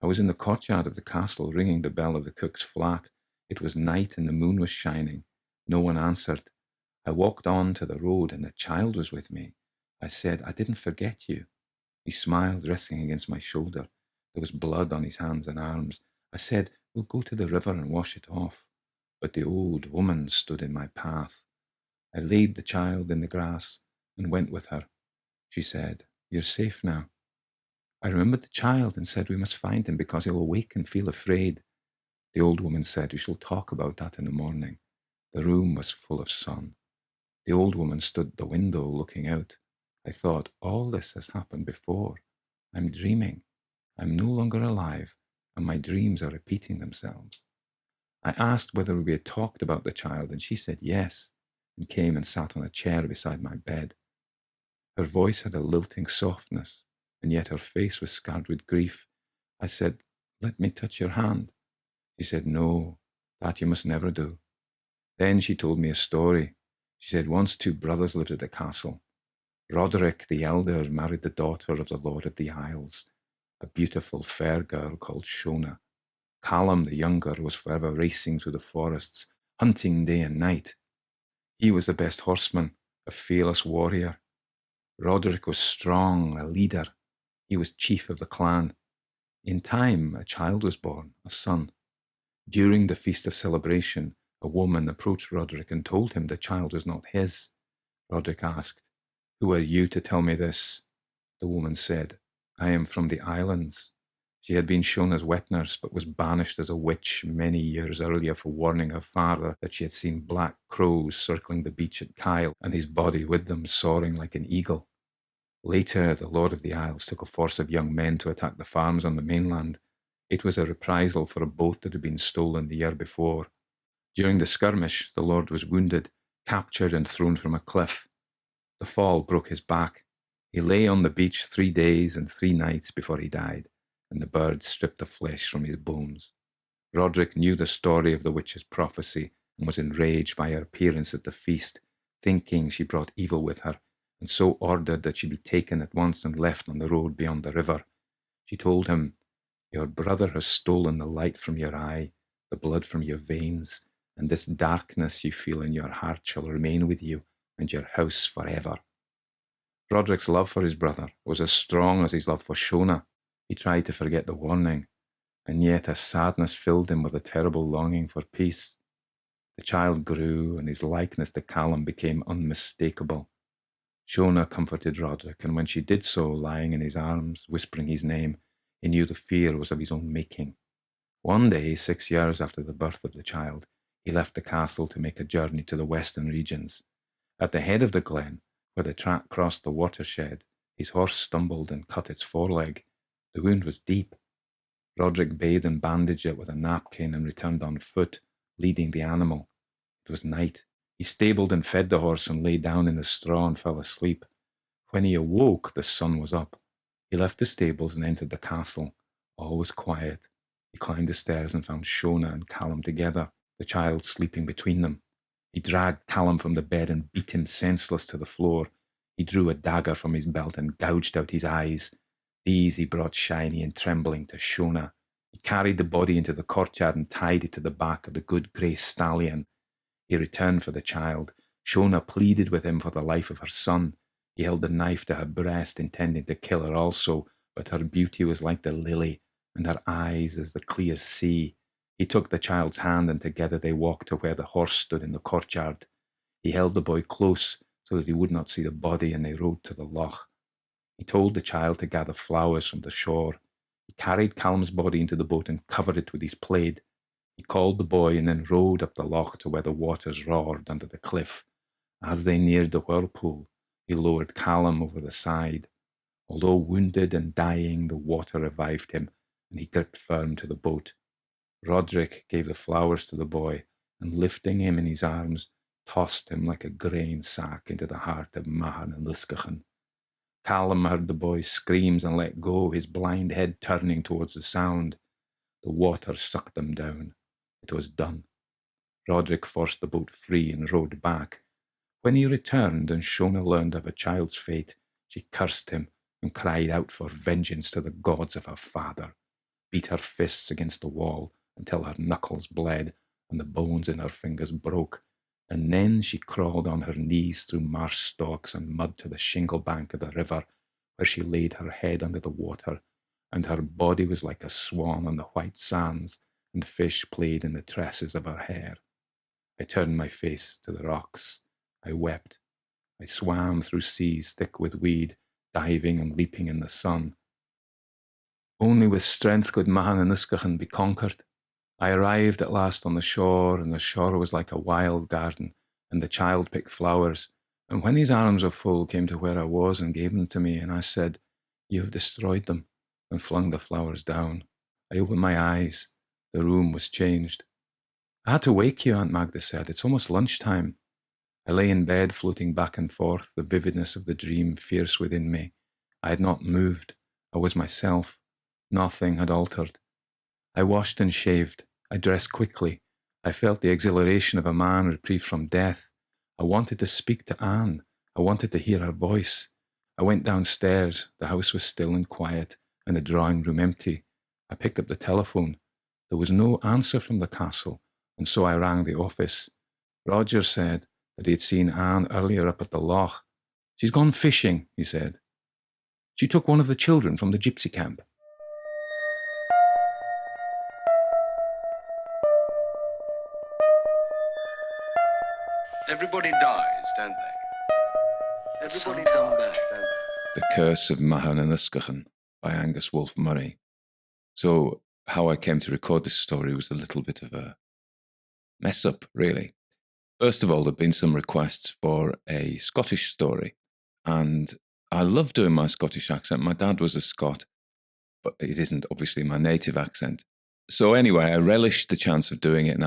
I was in the courtyard of the castle, ringing the bell of the cook's flat. It was night and the moon was shining. No one answered. I walked on to the road, and the child was with me. I said, "I didn't forget you." He smiled, resting against my shoulder. There was blood on his hands and arms. I said, "We'll go to the river and wash it off." But the old woman stood in my path. I laid the child in the grass and went with her. She said, "You're safe now." I remembered the child and said, "We must find him because he'll awake and feel afraid." The old woman said, "We shall talk about that in the morning." The room was full of sun. The old woman stood at the window looking out. I thought, all this has happened before. I'm dreaming. I'm no longer alive, and my dreams are repeating themselves. I asked whether we had talked about the child, and she said yes, and came and sat on a chair beside my bed. Her voice had a lilting softness, and yet her face was scarred with grief. I said, "Let me touch your hand." She said, "No, that you must never do." Then she told me a story. She said once two brothers lived at the castle. Roderick the elder married the daughter of the Lord of the Isles, a beautiful fair girl called Shona. Callum the younger was forever racing through the forests, hunting day and night. He was the best horseman, a fearless warrior. Roderick was strong, a leader. He was chief of the clan. In time, a child was born, a son. During the feast of celebration, a woman approached Roderick and told him the child was not his. Roderick asked, "Who are you to tell me this?" The woman said, "I am from the islands." She had been shown as wet nurse, but was banished as a witch many years earlier for warning her father that she had seen black crows circling the beach at Kyle, and his body with them soaring like an eagle. Later, the Lord of the Isles took a force of young men to attack the farms on the mainland. It was a reprisal for a boat that had been stolen the year before. During the skirmish, the Lord was wounded, captured and thrown from a cliff. The fall broke his back. He lay on the beach 3 days and 3 nights before he died, and the birds stripped the flesh from his bones. Roderick knew the story of the witch's prophecy and was enraged by her appearance at the feast, thinking she brought evil with her, and so ordered that she be taken at once and left on the road beyond the river. She told him, "Your brother has stolen the light from your eye, the blood from your veins, and this darkness you feel in your heart shall remain with you and your house forever." Roderick's love for his brother was as strong as his love for Shona. He tried to forget the warning, and yet a sadness filled him with a terrible longing for peace. The child grew, and his likeness to Callum became unmistakable. Shona comforted Roderick, and when she did so, lying in his arms, whispering his name, he knew the fear was of his own making. One day, 6 years after the birth of the child, he left the castle to make a journey to the western regions. At the head of the glen, where the track crossed the watershed, his horse stumbled and cut its foreleg. The wound was deep. Roderick bathed and bandaged it with a napkin and returned on foot, leading the animal. It was night. He stabled and fed the horse and lay down in the straw and fell asleep. When he awoke, the sun was up. He left the stables and entered the castle. All was quiet. He climbed the stairs and found Shona and Callum together, the child sleeping between them. He dragged Callum from the bed and beat him senseless to the floor. He drew a dagger from his belt and gouged out his eyes. These he brought shiny and trembling to Shona. He carried the body into the courtyard and tied it to the back of the good grey stallion. He returned for the child. Shona pleaded with him for the life of her son. He held the knife to her breast, intending to kill her also, but her beauty was like the lily, and her eyes as the clear sea. He took the child's hand, and together they walked to where the horse stood in the courtyard. He held the boy close so that he would not see the body, and they rode to the loch. He told the child to gather flowers from the shore. He carried Callum's body into the boat and covered it with his plaid. He called the boy and then rowed up the loch to where the waters roared under the cliff. As they neared the whirlpool, he lowered Callum over the side. Although wounded and dying, the water revived him, and he gripped firm to the boat. Roderick gave the flowers to the boy, and lifting him in his arms, tossed him like a grain sack into the heart of Mathair nan Uisgeachan. Callum heard the boy's screams and let go, his blind head turning towards the sound. The water sucked them down. It was done. Roderick forced the boat free and rowed back. When he returned and Shona learned of a child's fate, she cursed him and cried out for vengeance to the gods of her father, beat her fists against the wall until her knuckles bled and the bones in her fingers broke, and then she crawled on her knees through marsh stalks and mud to the shingle bank of the river, where she laid her head under the water, and her body was like a swan on the white sands, and fish played in the tresses of her hair. I turned my face to the rocks. I wept. I swam through seas thick with weed, diving and leaping in the sun. Only with strength could Mathair nan Uisgeachan be conquered. I arrived at last on the shore, and the shore was like a wild garden, and the child picked flowers. And when his arms of full came to where I was and gave them to me, and I said, "You have destroyed them," and flung the flowers down. I opened my eyes. The room was changed. "I had to wake you," Aunt Magda said. "It's almost lunchtime." I lay in bed, floating back and forth, the vividness of the dream fierce within me. I had not moved. I was myself. Nothing had altered. I washed and shaved. I dressed quickly. I felt the exhilaration of a man reprieved from death. I wanted to speak to Anne. I wanted to hear her voice. I went downstairs. The house was still and quiet, and the drawing room empty. I picked up the telephone. There was no answer from the castle, and so I rang the office. Roger said that he had seen Anne earlier up at the loch. "She's gone fishing," he said. "She took one of the children from the gypsy camp." Everybody dies, don't they? Everybody come back, don't they? The Curse of Mathair nan Uisgeachan by Angus Wolfe Murray. So how I came to record this story was a little bit of a mess up, really. First of all, there have been some requests for a Scottish story, and I love doing my Scottish accent. My dad was a Scot, but it isn't obviously my native accent. So anyway, I relished the chance of doing it, and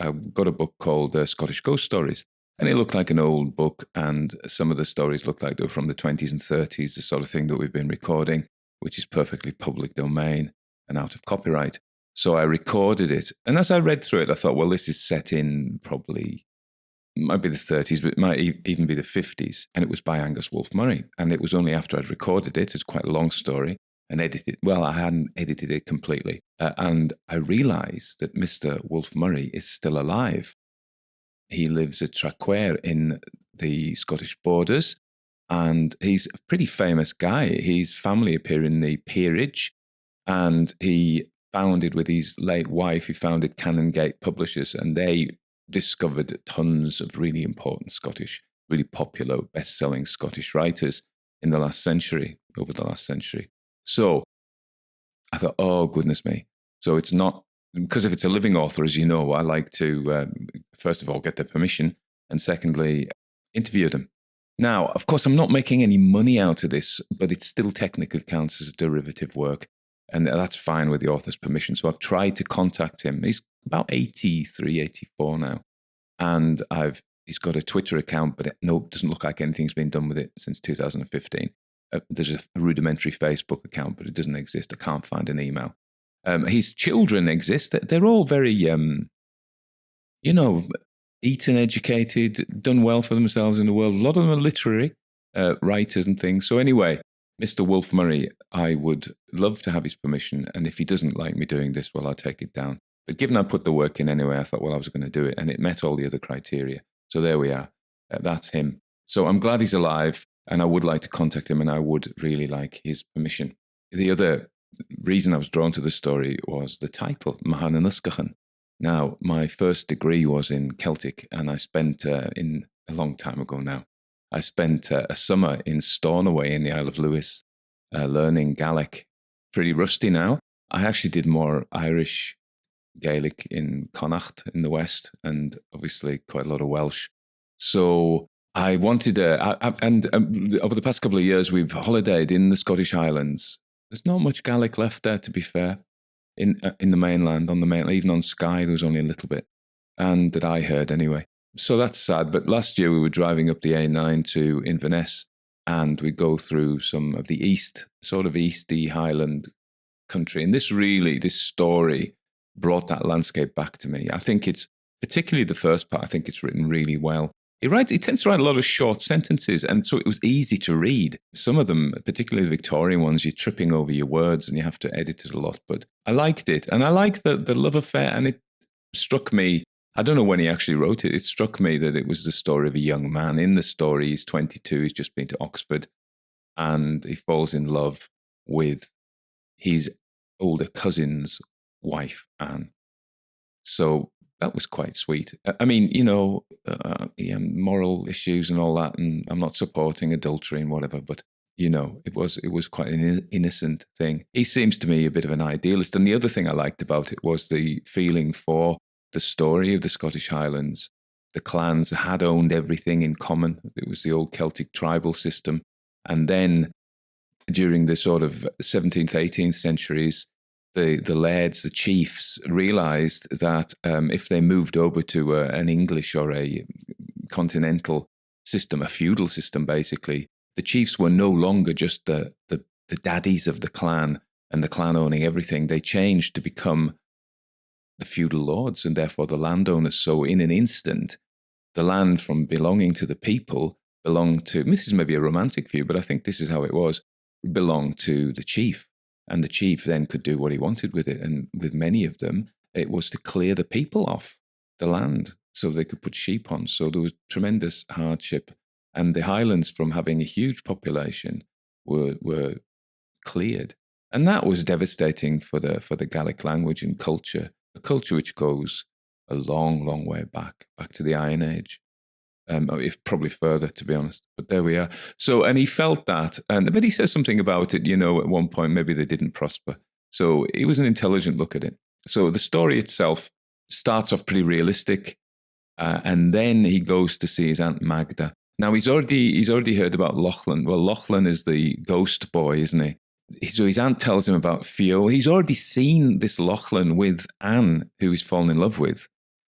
I've got a book called Scottish Ghost Stories, and it looked like an old book, and some of the stories looked like they were from the 20s and 30s, the sort of thing that we've been recording, which is perfectly public domain and out of copyright. So I recorded it, and as I read through it, I thought, well, this is set in probably, might be the 30s, but it might even be the 50s, and it was by Angus Wolfe Murray, and it was only after I'd recorded it, it's quite a long story, and edited, well, I hadn't edited it completely, and I realised that Mr. Wolfe Murray is still alive. He lives at Traquair in the Scottish borders, and he's a pretty famous guy. His family appear in the peerage, and he founded, with his late wife, he founded Canongate Publishers, and they discovered tons of really important Scottish, really popular, best-selling Scottish writers in the last century, over the last century. So I thought, oh, goodness me. So it's not, because if it's a living author, as you know, I like to, first of all, get their permission, and secondly, interview them. Now, of course, I'm not making any money out of this, but it still technically counts as a derivative work, and that's fine with the author's permission. So I've tried to contact him. He's about 83, 84 now, and he's got a Twitter account, but it doesn't look like anything's been done with it since 2015. There's a rudimentary Facebook account, but it doesn't exist. I can't find an email. His children exist. They're all very, eaten, educated, done well for themselves in the world. A lot of them are literary writers and things. So anyway, Mr. Wolfe Murray, I would love to have his permission. And if he doesn't like me doing this, well, I'll take it down. But given I put the work in anyway, I thought, well, I was going to do it. And it met all the other criteria. So there we are. That's him. So I'm glad he's alive. And I would like to contact him, and I would really like his permission. The other reason I was drawn to the story was the title, Mathair nan Uisgeachan. Now, my first degree was in Celtic, and I spent, in a long time ago now, I spent a summer in Stornoway in the Isle of Lewis, learning Gaelic. Pretty rusty now. I actually did more Irish Gaelic in Connacht in the west, and obviously quite a lot of Welsh. So I wanted over the past couple of years, we've holidayed in the Scottish Highlands. There's not much Gaelic left there, to be fair, in the mainland, even on Skye, there was only a little bit, and that I heard anyway. So that's sad. But last year we were driving up the A9 to Inverness, and we go through some of the sort of easty Highland country. And this story brought that landscape back to me. I think it's, particularly the first part, I think it's written really well. He tends to write a lot of short sentences, and so it was easy to read. Some of them, particularly the Victorian ones, you're tripping over your words and you have to edit it a lot. But I liked it, and I like the love affair, and it struck me, I don't know when he actually wrote it, it struck me that it was the story of a young man. In the story, he's 22, he's just been to Oxford, and he falls in love with his older cousin's wife, Anne. So that was quite sweet. I mean, moral issues and all that, and I'm not supporting adultery and whatever, but, it was quite an innocent thing. He seems to me a bit of an idealist. And the other thing I liked about it was the feeling for the story of the Scottish Highlands. The clans had owned everything in common. It was the old Celtic tribal system. And then during the sort of 17th, 18th centuries, the lairds, the chiefs, realised that if they moved over to an English or a continental system, a feudal system basically, the chiefs were no longer just the daddies of the clan and the clan owning everything. They changed to become the feudal lords and therefore the landowners. So in an instant, the land from belonging to the people belonged to, this is maybe a romantic view, but I think this is how it was, belonged to the chief. And the chief then could do what he wanted with it. And with many of them, it was to clear the people off the land so they could put sheep on. So there was tremendous hardship. And the Highlands, from having a huge population, were cleared. And that was devastating for the Gaelic language and culture, a culture which goes a long, long way back to the Iron Age. If probably further, to be honest. But there we are. So, and he felt that, but he says something about it, at one point, maybe they didn't prosper. So it was an intelligent look at it. So the story itself starts off pretty realistic, and then he goes to see his Aunt Magda. Now, he's already heard about Lachlan. Well, Lachlan is the ghost boy, isn't he? So his aunt tells him about Fiona. He's already seen this Lachlan with Anne, who he's fallen in love with.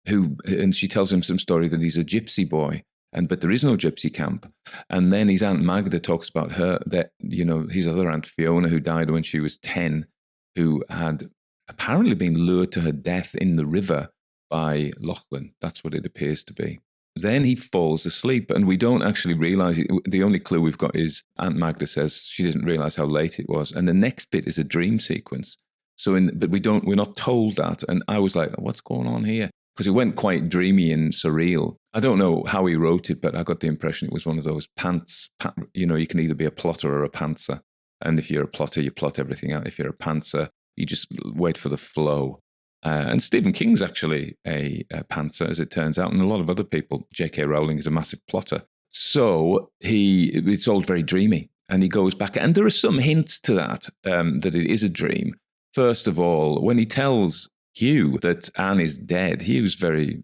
And she tells him some story that he's a gypsy boy, but there is no gypsy camp. And then his Aunt Magda talks about her, that, his other Aunt Fiona, who died when she was 10, who had apparently been lured to her death in the river by Lachlan. That's what it appears to be. Then he falls asleep, and we don't actually realize it. The only clue we've got is Aunt Magda says she didn't realize how late it was. And the next bit is a dream sequence. But we're not told that. And I was like, what's going on here? Because it went quite dreamy and surreal. I don't know how he wrote it, but I got the impression it was one of those pants. You can either be a plotter or a pantser. And if you're a plotter, you plot everything out. If you're a pantser, you just wait for the flow. And Stephen King's actually a pantser, as it turns out, and a lot of other people. J.K. Rowling is a massive plotter. So it's all very dreamy. And he goes back, and there are some hints to that it is a dream. First of all, when he tells Hugh that Anne is dead, he was very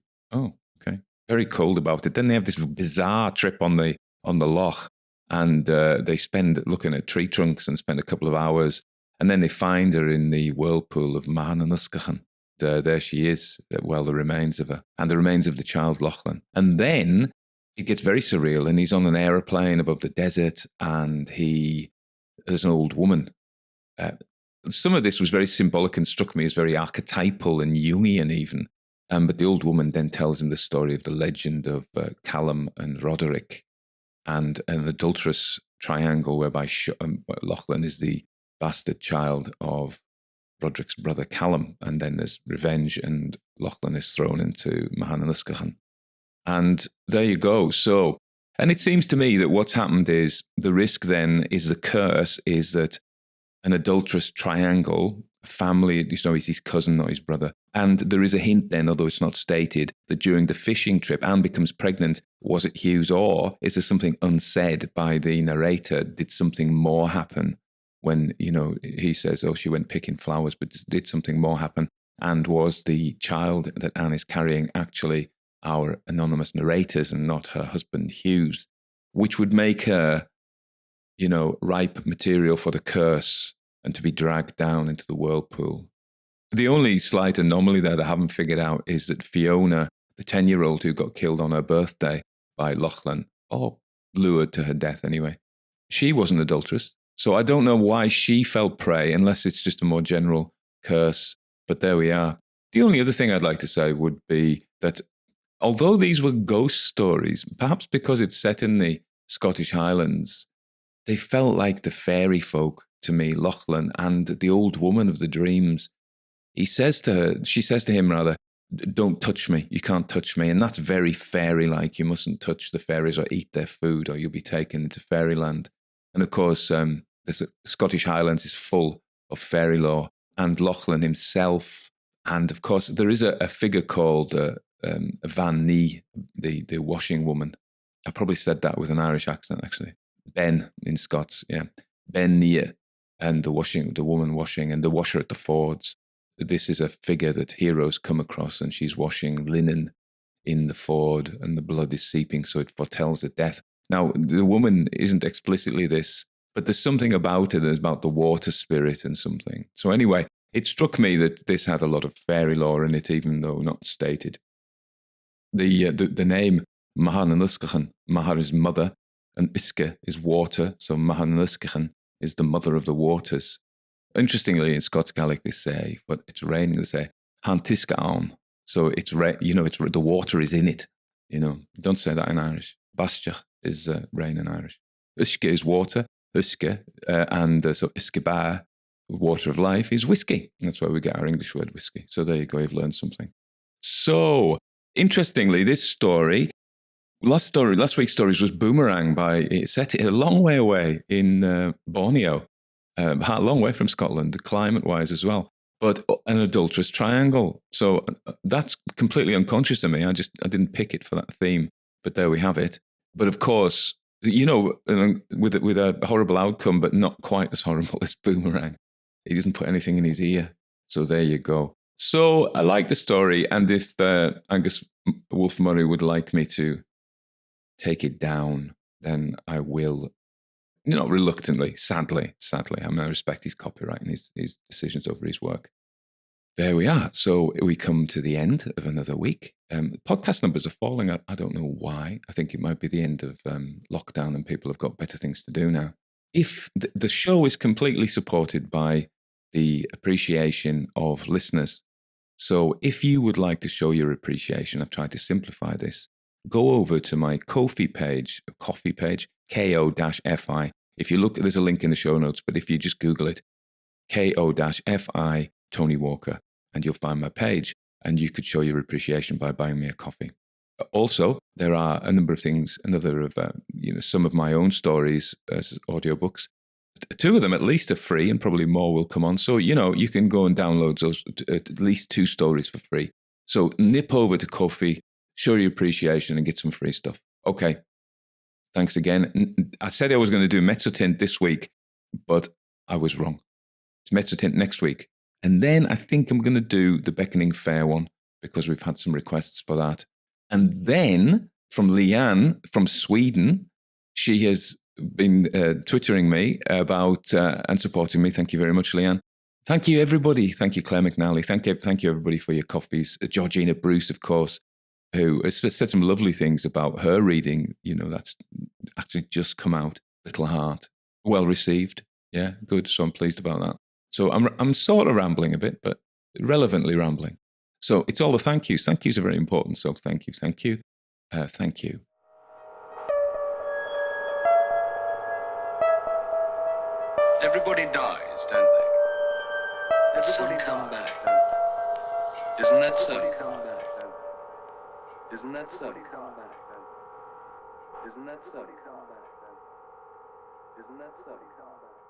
cold about it. Then they have this bizarre trip on the loch, and they spend looking at tree trunks and spend a couple of hours, and then they find her in the whirlpool of Mathair nan Uisgeachan. There she is, the remains of her, and the remains of the child Lachlan. And then it gets very surreal, and he's on an aeroplane above the desert, and there's an old woman. Some of this was very symbolic and struck me as very archetypal and Jungian even. But the old woman then tells him the story of the legend of Callum and Roderick, and an adulterous triangle whereby Lachlan is the bastard child of Roderick's brother Callum, and then there's revenge, and Lachlan is thrown into Mathair nan Uisgeachan. And there you go. So, and it seems to me that what's happened is the risk then is the curse is that an adulterous triangle, family, he's his cousin, not his brother. And there is a hint then, although it's not stated, that during the fishing trip, Anne becomes pregnant. Was it Hugh's, or is there something unsaid by the narrator? Did something more happen when, he says, she went picking flowers, but did something more happen? And was the child that Anne is carrying actually our anonymous narrator's and not her husband Hugh's, which would make her, ripe material for the curse and to be dragged down into the whirlpool. The only slight anomaly there that I haven't figured out is that Fiona, the 10-year-old who got killed on her birthday by Lachlan, or lured to her death anyway. She was an adulteress. So I don't know why she fell prey, unless it's just a more general curse. But there we are. The only other thing I'd like to say would be that although these were ghost stories, perhaps because it's set in the Scottish Highlands, they felt like the fairy folk to me, Lachlan, and the old woman of the dreams. She says to him rather, don't touch me, you can't touch me. And that's very fairy-like. You mustn't touch the fairies or eat their food or you'll be taken into fairyland. And of course, the Scottish Highlands is full of fairy lore, and Lachlan himself. And of course, there is a figure called Van Nee, the washing woman. I probably said that with an Irish accent, actually. Ben in Scots, yeah. Ben Nee, and the woman washing, and the washer at the fords. This is a figure that heroes come across, and she's washing linen in the ford, and the blood is seeping, so it foretells a death. Now, the woman isn't explicitly this, but there's something about it, there's about the water spirit and something. So anyway, it struck me that this had a lot of fairy lore in it, even though not stated. The name Mathair nan Uisgeachan, Mathair is mother, and Uisge is water, so Mathair nan Uisgeachan is the mother of the waters. Interestingly, in Scots Gaelic, they say, but it's raining, they say, Han Tisca an. So it's the water is in it. Don't say that in Irish. Bastiach is rain in Irish. Uisge is water, Uisge, and so Uisge ba, water of life, is whiskey. That's where we get our English word whiskey. So there you go, you've learned something. So, interestingly, this story, last week's stories was Boomerang set a long way away in Borneo, a long way from Scotland, climate-wise as well, but an adulterous triangle. So that's completely unconscious of me. I didn't pick it for that theme, but there we have it. But of course, with a horrible outcome, but not quite as horrible as Boomerang. He doesn't put anything in his ear. So there you go. So I like the story, and if Angus Wolfe Murray would like me to take it down, then I will. Reluctantly, sadly. I mean, I respect his copyright and his decisions over his work. There we are. So we come to the end of another week. Podcast numbers are falling. I don't know why. I think it might be the end of lockdown and people have got better things to do now. If the show is completely supported by the appreciation of listeners. So if you would like to show your appreciation, I've tried to simplify this. Go over to my Ko-fi page, ko-fi. If you look, there's a link in the show notes, but if you just Google it, ko-fi Tony Walker, and you'll find my page, and you could show your appreciation by buying me a coffee. Also, there are a number of things, some of my own stories as audiobooks. 2 of them at least are free, and probably more will come on. So, you can go and download those, at least 2 stories for free. So nip over to Ko-fi, show your appreciation, and get some free stuff. Okay. Thanks again. I said I was going to do Mezzotint this week, but I was wrong. It's Mezzotint next week. And then I think I'm going to do the Beckoning Fair one, because we've had some requests for that. And then from Leanne from Sweden, she has been twittering me about and supporting me. Thank you very much, Leanne. Thank you, everybody. Thank you, Claire McNally. Thank you, everybody, for your coffees. Georgina Bruce, of course, who has said some lovely things about her reading. That's actually just come out. Little Heart. Well received. Yeah, good. So I'm pleased about that. So I'm sort of rambling a bit, but relevantly rambling. So it's all the thank yous. Thank yous are very important. So thank you. Thank you. Everybody dies, don't they? Everybody come back, don't they? Isn't that so? Come back, don't they? Isn't that so? Come back, don't they? Isn't that so? Come back, don't they? Isn't that so? Come back.